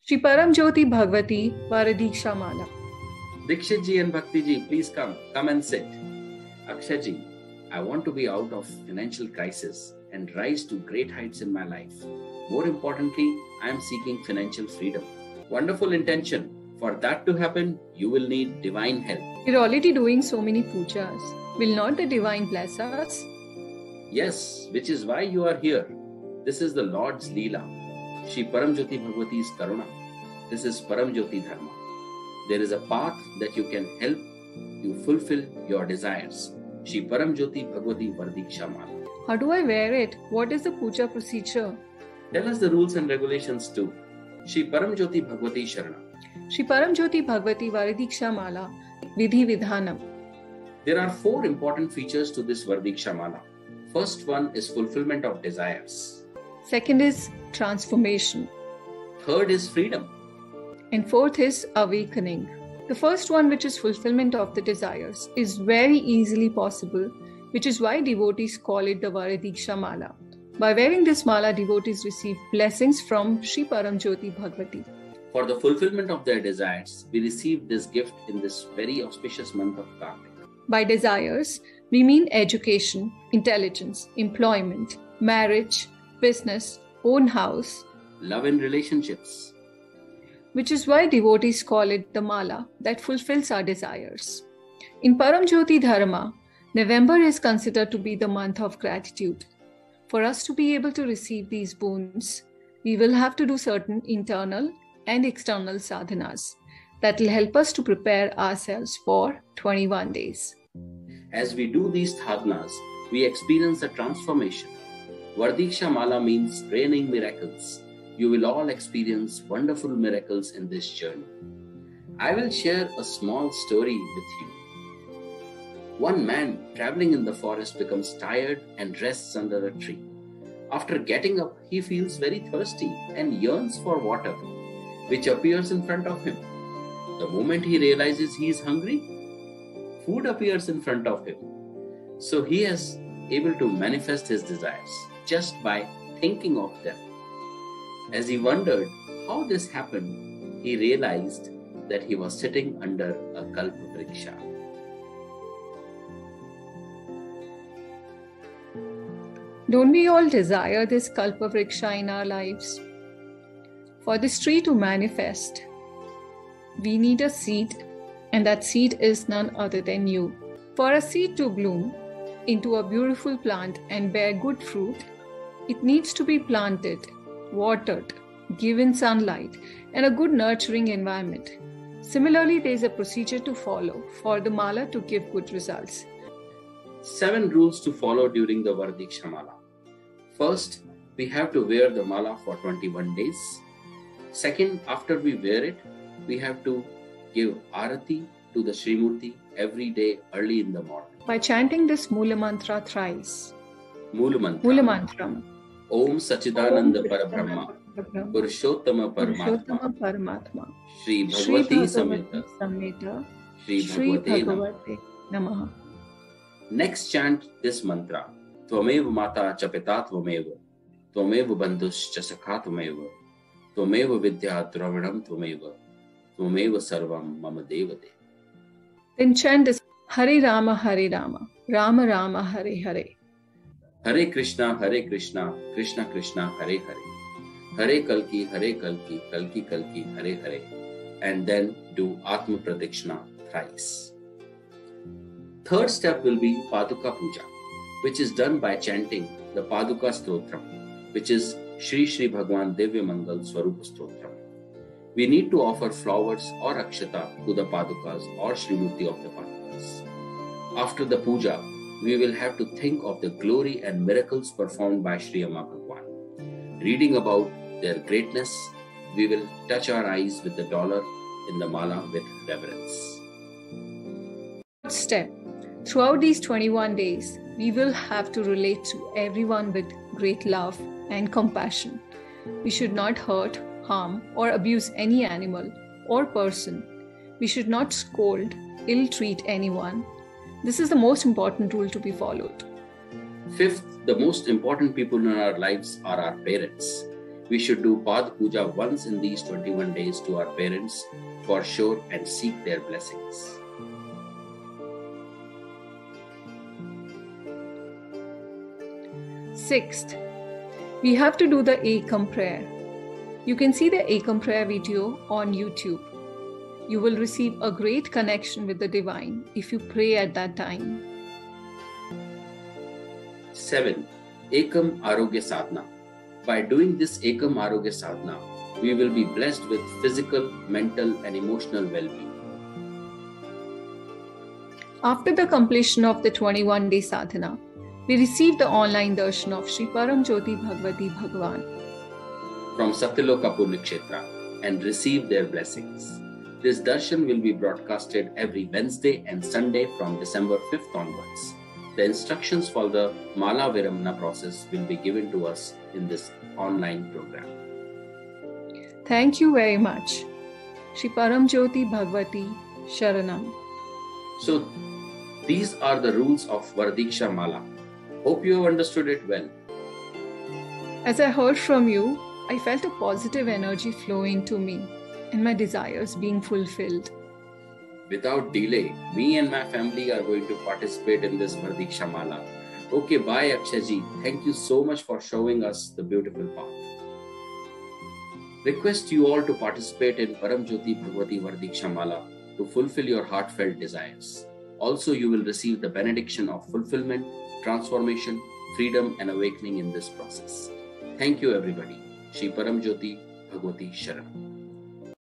Shri Param Jyoti Bhagavati Varadiksha Mala. Dikshit ji and Bhakti ji, please come and sit. Akshay ji, I want to be out of financial crisis and rise to great heights in my life. More importantly, I am seeking financial freedom. Wonderful intention. For that to happen, you will need divine help. We're already doing so many pujas. Will not the divine bless us? Yes, which is why you are here. This is the Lord's Leela. Shri Param Jyoti Bhagavati's Karuna. This is Param Jyoti Dharma. There is a path that you can help you fulfill your desires. Shri Param Jyoti Bhagavati Varadiksha Mala. How do I wear it? What is the puja procedure? Tell us the rules and regulations too. Shri Param Jyoti Bhagavati Sharana. Shri Param Jyoti Bhagavati Varadiksha Mala. Vidhi Vidhanam. There are 4 important features to this Varadiksha Mala. First one is fulfillment of desires. Second is transformation. Third is freedom. And fourth is awakening. The first one, which is fulfillment of the desires, is very easily possible, which is why devotees call it the Varadiksha Mala. By wearing this mala, devotees receive blessings from Shri Param Jyoti Bhagavati. For the fulfillment of their desires, we receive this gift in this very auspicious month of Kartik. By desires, we mean education, intelligence, employment, marriage, business, own house, love and relationships. Which is why devotees call it the mala that fulfills our desires. In Param Jyoti Dharma, November is considered to be the month of gratitude. For us to be able to receive these boons, we will have to do certain internal and external sadhanas that will help us to prepare ourselves for 21 days. As we do these sadhanas, we experience a transformation. Varadiksha Mala means raining miracles. You will all experience wonderful miracles in this journey. I will share a small story with you. One man traveling in the forest becomes tired and rests under a tree. After getting up, he feels very thirsty and yearns for water, which appears in front of him. The moment he realizes he is hungry, food appears in front of him. So he is able to manifest his desires just by thinking of them. As he wondered how this happened, he realized that he was sitting under a kalpavriksha. Don't we all desire this kalpavriksha in our lives? For this tree to manifest, we need a seed, and that seed is none other than you. For a seed to bloom into a beautiful plant and bear good fruit, it needs to be planted, watered, given sunlight, and a good nurturing environment. Similarly, there is a procedure to follow for the mala to give good results. 7 rules to follow during the Varadiksha Mala. First, we have to wear the mala for 21 days. Second, after we wear it, we have to give arati to the Sri Murti every day early in the morning. By chanting this Mula Mantra thrice. Mula Mantra. Mula Mantram. Om Sachidananda Parabrahma Purushottama Paramatma Shri Bhagavati Sameta Shri Bhagavate Namaha. Next, chant this mantra. Tvamev Mata Chapita Tvameva Tvamev Bandhus Chasakha Tvameva Tvamev Vidya Dravanam Tvameva Tvameva Sarvam Mama Devade. Then chant this Hare Rama, Rama Rama, Hare Hare. Hare Krishna, Krishna Krishna, Hare Hare. Hare Kalki, Kalki, Hare Hare. And then do Atma Pradikshana thrice. Third step will be Paduka Puja, which is done by chanting the Paduka Stotram, which is Shri Shri Bhagwan Divya Mangal Swarupa Stotram. We need to offer flowers or akshata to the Padukas or Shri Murti of the Padukas. After the puja, we will have to think of the glory and miracles performed by Shri Amma Bhagwan. Reading about their greatness, we will touch our eyes with the dollar in the mala with reverence. Step. Throughout these 21 days, we will have to relate to everyone with great love and compassion. We should not hurt, harm, or abuse any animal or person. We should not scold, ill-treat anyone. This is the most important rule to be followed. Fifth, the most important people in our lives are our parents. We should do Pad Puja once in these 21 days to our parents for sure and seek their blessings. Sixth, we have to do the Ekam prayer. You can see the Ekam prayer video on YouTube. You will receive a great connection with the divine if you pray at that time. 7. Ekam Arogya Sadhana. By doing this Ekam Arogya Sadhana, we will be blessed with physical, mental and emotional well-being. After the completion of the 21-day sadhana, we received the online darshan of Sri Paramjyoti Bhagavati Bhagwan from Satyaloka Purnakshetra and receive their blessings. This darshan will be broadcasted every Wednesday and Sunday from December 5th onwards. The instructions for the Mala Viramana process will be given to us in this online program. Thank you very much. Shri Paramjyoti Bhagavati Sharanam. So, these are the rules of Varadiksha Mala. Hope you have understood it well. As I heard from you, I felt a positive energy flowing to me and my desires being fulfilled. Without delay, me and my family are going to participate in this Varadiksha Mala. Okay, bye Akshay-ji. Thank you so much for showing us the beautiful path. Request you all to participate in Paramjyoti Bhagavati Varadiksha Mala to fulfill your heartfelt desires. Also, you will receive the benediction of fulfillment, transformation, freedom and awakening in this process. Thank you everybody. Shri Paramjyoti Bhagavati Sharanam.